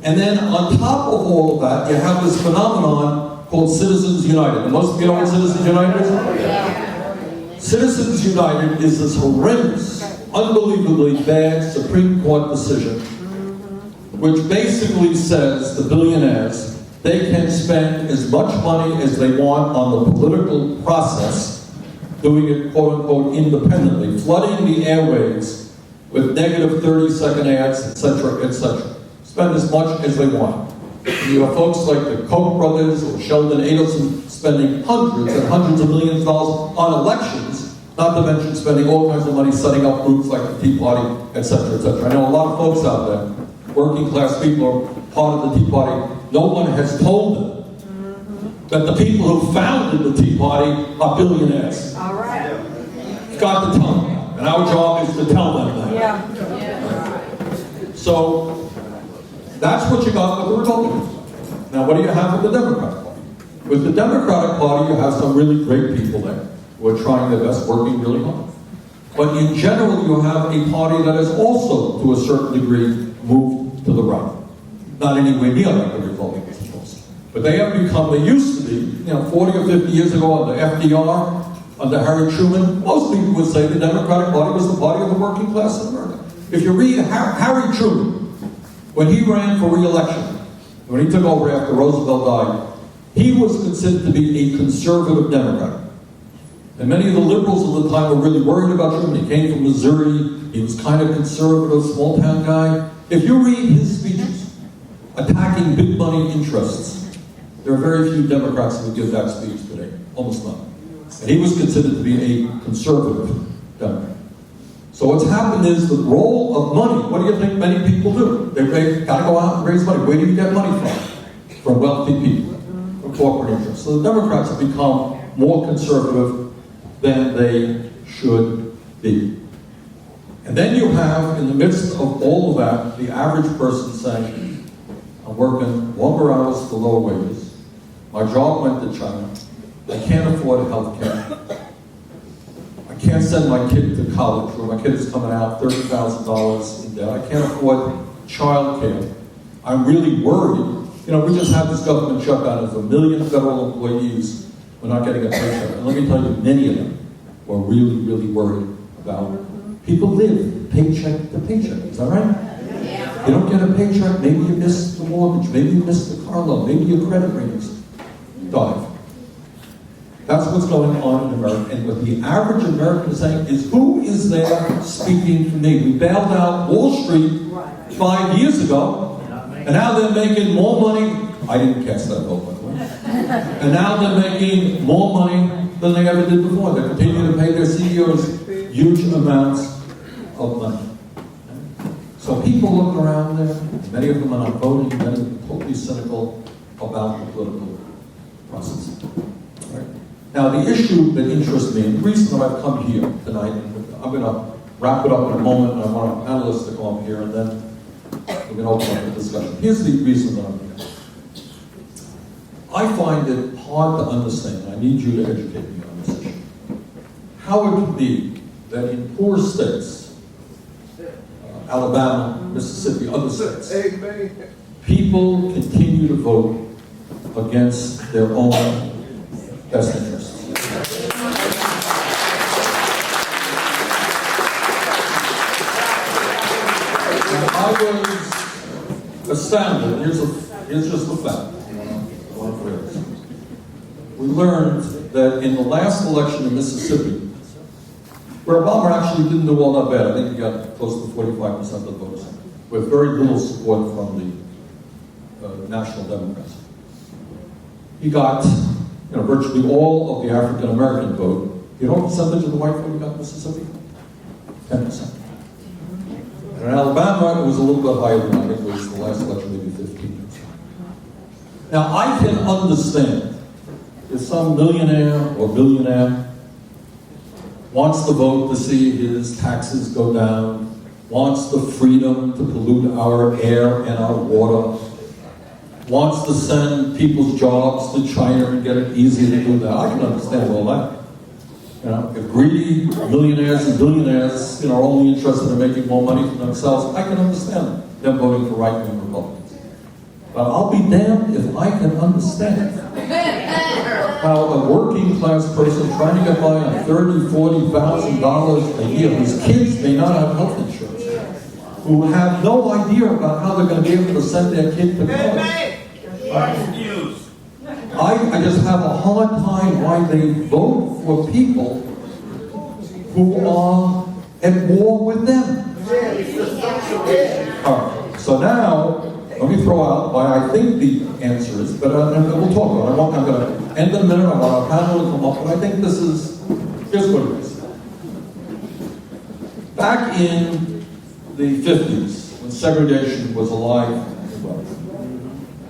And then on top of all of that, you have this phenomenon called Citizens United. And most of you know what Citizens United is? Citizens United is this horrendous, unbelievably bad Supreme Court decision, which basically says the billionaires, they can spend as much money as they want on the political process, doing it quote-unquote independently, flooding the airwaves with negative 30-second ads, etc., etc. Spend as much as they want. You have folks like the Koch brothers or Sheldon Adelson spending hundreds and hundreds of millions of dollars on elections, not to mention spending all kinds of money setting up groups like the Tea Party, etc., etc. I know a lot of folks out there, working class people, are part of the Tea Party. No one has told them that the people who founded the Tea Party are billionaires. All right. You've got to tell them that. And our job is to tell them that. Yeah. So that's what you got with the Republicans. Now, what do you have with the Democratic Party? With the Democratic Party, you have some really great people there who are trying their best, working really hard. But in general, you have a party that has also, to a certain degree, moved to the right. Not anywhere near like the Republicans, of course. But they have become, they used to be, 40 or 50 years ago under FDR, under Harry Truman, most people would say the Democratic Party was the party of the working class in America. If you read Harry Truman, when he ran for re-election, when he took over after Roosevelt died, he was considered to be a conservative Democrat. And many of the liberals of the time were really worried about Truman. He came from Missouri, he was kind of conservative, small town guy. If you read his speeches, attacking big money interests, there are very few Democrats who would give that speech today, almost none. And he was considered to be a conservative Democrat. So what's happened is the role of money, what do you think many people do? They gotta go out and raise money. Where do you get money from? From wealthy people, from corporate interests. So the Democrats have become more conservative than they should be. And then you have, in the midst of all of that, the average person saying, I'm working longer hours for lower wages, my job went to China, I can't afford health care, I can't send my kid to college, or my kid is coming out $30,000 in debt, I can't afford child care, I'm really worried. We just had this government shutdown of 1 million federal employees who are not getting a paycheck. And let me tell you, many of them were really, really worried about people live paycheck to paycheck. Is that right? Yeah. You don't get a paycheck, maybe you miss the mortgage, maybe you miss the car loan, maybe your credit ratings dive. That's what's going on in America. And what the average American is saying is, who is there speaking for me? We bailed out Wall Street 5 years ago, and now they're making more money. I didn't cast that vote, by the way. And now they're making more money than they ever did before. They continue to pay their CEOs huge amounts of money. So people look around there, many of them are not voting, many of them are totally cynical about the political process. Right? Now the issue that interests me, and the reason that I've come here tonight, and I'm going to wrap it up in a moment, and I want our panelists to come up here, and then we're going to open up the discussion. Here's the reason that I'm here. I find it hard to understand, and I need you to educate me on this issue, how it can be that in poor states, Alabama, Mississippi, other states, people continue to vote against their own best interests. And I was astounded. Here's just a fact. We learned that in the last election in Mississippi, where Obama actually didn't do all that bad, I think he got close to 45% of the votes, with very little support from the National Democrats. He got virtually all of the African American vote. You know what percentage of the white vote he got in Mississippi? 10%. And in Alabama, it was a little bit higher than that. It was the last election, maybe 15%. Now, I can understand if some millionaire or billionaire wants to vote to see his taxes go down, wants the freedom to pollute our air and our water, wants to send people's jobs to China and get it easy to do that. I can understand all that. If greedy millionaires and billionaires are only interested in making more money for themselves, I can understand them voting for right-wing Republicans. But I'll be damned if I can understand how a working class person trying to get by on $30,000, $40,000 a year, whose kids may not have health insurance, who have no idea about how they're going to be able to send their kid to college. I just have a hard time why they vote for people who are at war with them. All right, so now, let me throw out why I think the answer is, but and we'll talk about it. I'm going to end in a minute. I want our panel to come up, but I think this is, here's what it is. Back in the 50s, when segregation was alive and well,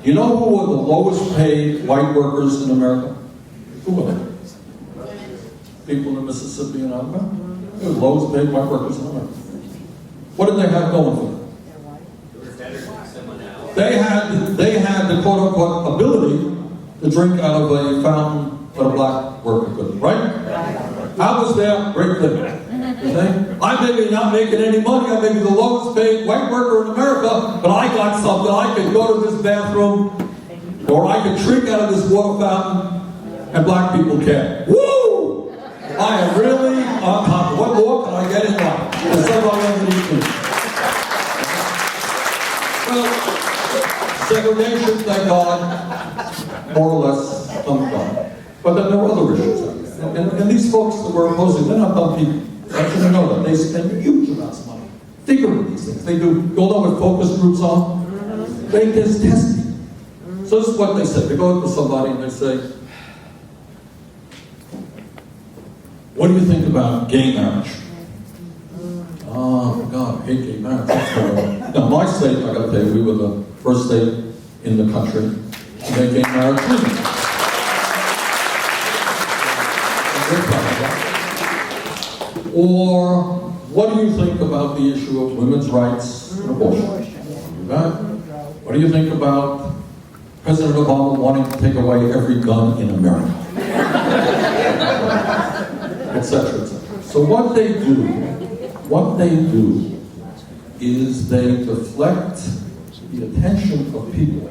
you know who were the lowest paid white workers in America? Who were they? People in Mississippi and Alabama. They were the lowest paid white workers in America. What did they have going for them? They had the quote-unquote ability to drink out of a fountain that a black worker couldn't, right? I was there, great thing. I may be not making any money, I may be the lowest paid white worker in America, but I got something. I could go to this bathroom, or I could drink out of this water fountain, and black people can't. Woo! I am really on top of it. What more can I get in life? There's somebody underneath me. Well, segregation, thank God, more or less, come gone. But then there were other issues. And these folks that were opposing, they're not dumb people. I should know that. They spend huge amounts of money figuring these things. They do, you all know what focus groups are? They just test people. So this is what they say. They go up to somebody and they say, what do you think about gay marriage? Oh, God, I hate gay marriage. Now, my state, I got to tell you, we were the first state in the country to make gay marriage legal. Or, what do you think about the issue of women's rights and abortion? Right? What do you think about President Obama wanting to take away every gun in America? Etc., etc. So what they do is they deflect the attention of people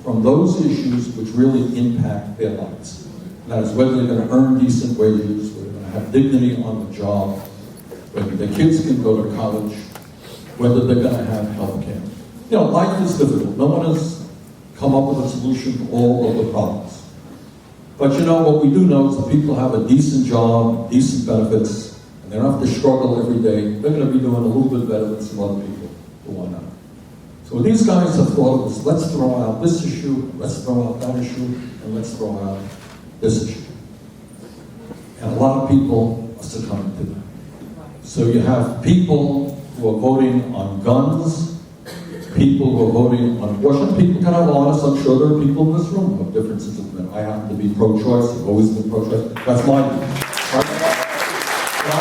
from those issues which really impact their lives. And that is whether they're going to earn decent wages, whether they're going to have dignity on the job, whether their kids can go to college, whether they're going to have health care. You know, life is difficult. No one has come up with a solution to all of the problems. But you know, what we do know is that people have a decent job, decent benefits, and they don't have to struggle every day. They're going to be doing a little bit better than some other people who are not. So these guys have thought of this, let's throw out this issue, let's throw out that issue, and let's throw out this issue. And a lot of people are succumbing to that. So you have people who are voting on guns, people who are voting on abortion. People can have honest, I'm sure there are people in this room who have differences of opinion. I happen to be pro-choice, I've always been pro-choice. That's my view. Right? But I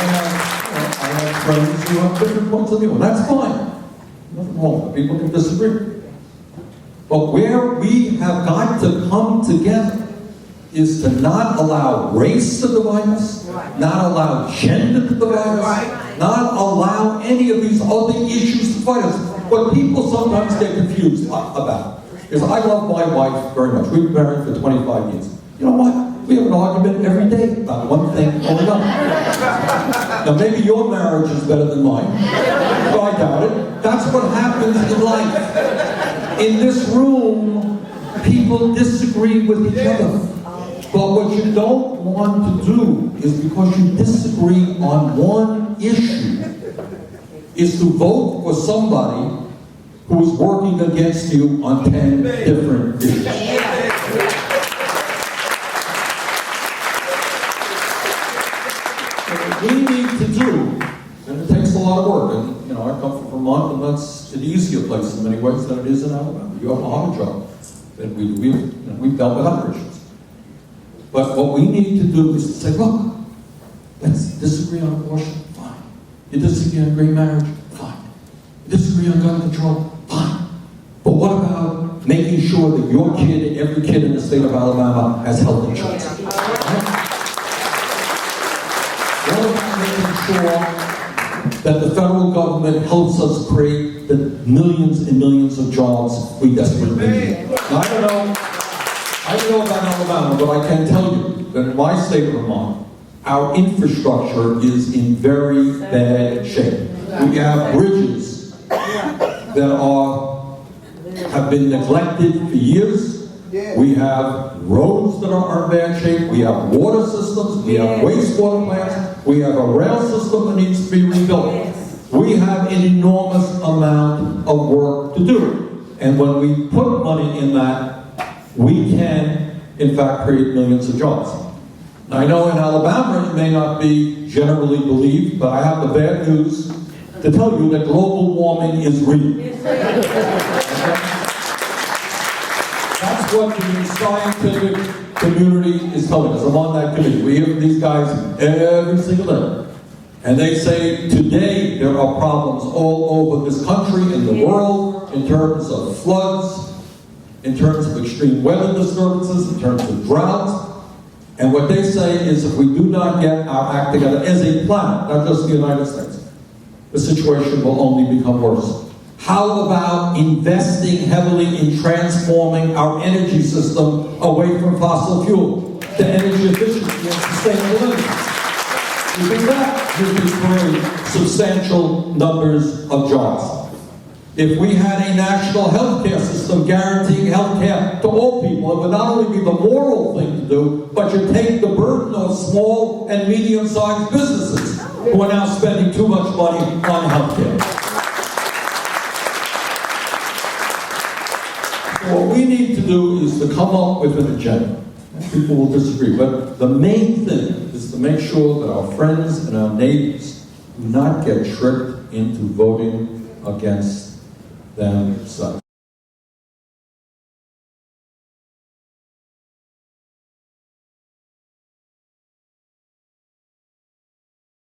have friends who have different points of view, and that's fine. Nothing wrong with it. People can disagree. But where we have got to come together is to not allow race to divide us, not allow gender to divide us, not allow any of these other issues to divide us. What people sometimes get confused about is I love my wife very much. We've been married for 25 years. You know what? We have an argument every day about one thing or another. Now maybe your marriage is better than mine, but I doubt it. That's what happens in life. In this room, people disagree with each other. But what you don't want to do is, because you disagree on one issue, is to vote for somebody who is working against you on 10 different issues. What we need to do, and it takes a lot of work, and you know, I come from Vermont, and that's an easier place in many ways than it is in Alabama. You have a harder job, and we've dealt with other issues. But what we need to do is to say, look, let's disagree on abortion, fine. You disagree on gay marriage, fine. You disagree on gun control, fine. But what about making sure that your kid, every kid in the state of Alabama, has health insurance? Right? What about making sure that the federal government helps us create the millions and millions of jobs we desperately need. Now, I don't know about Alabama, but I can tell you that in my state of Vermont, our infrastructure is in very bad shape. We have bridges that have been neglected for years. We have roads that are in bad shape. We have water systems. We have wastewater plants. We have a rail system that needs to be rebuilt. We have an enormous amount of work to do. And when we put money in that, we can, in fact, create millions of jobs. Now, I know in Alabama it may not be generally believed, but I have the bad news to tell you that global warming is real. That's what the scientific community is telling us. I'm on that committee. We hear from these guys every single day. And they say today there are problems all over this country and the world in terms of floods, in terms of extreme weather disturbances, in terms of droughts. And what they say is if we do not get our act together as a planet, not just the United States, the situation will only become worse. How about investing heavily in transforming our energy system away from fossil fuel to energy efficiency and sustainability? You think that would create substantial numbers of jobs? If we had a national health care system guaranteeing health care to all people, it would not only be the moral thing to do, but you take the burden of small and medium-sized businesses who are now spending too much money on health care. So what we need to do is to come up with an agenda. People will disagree, but the main thing is to make sure that our friends and our neighbors do not get tricked into voting against themselves.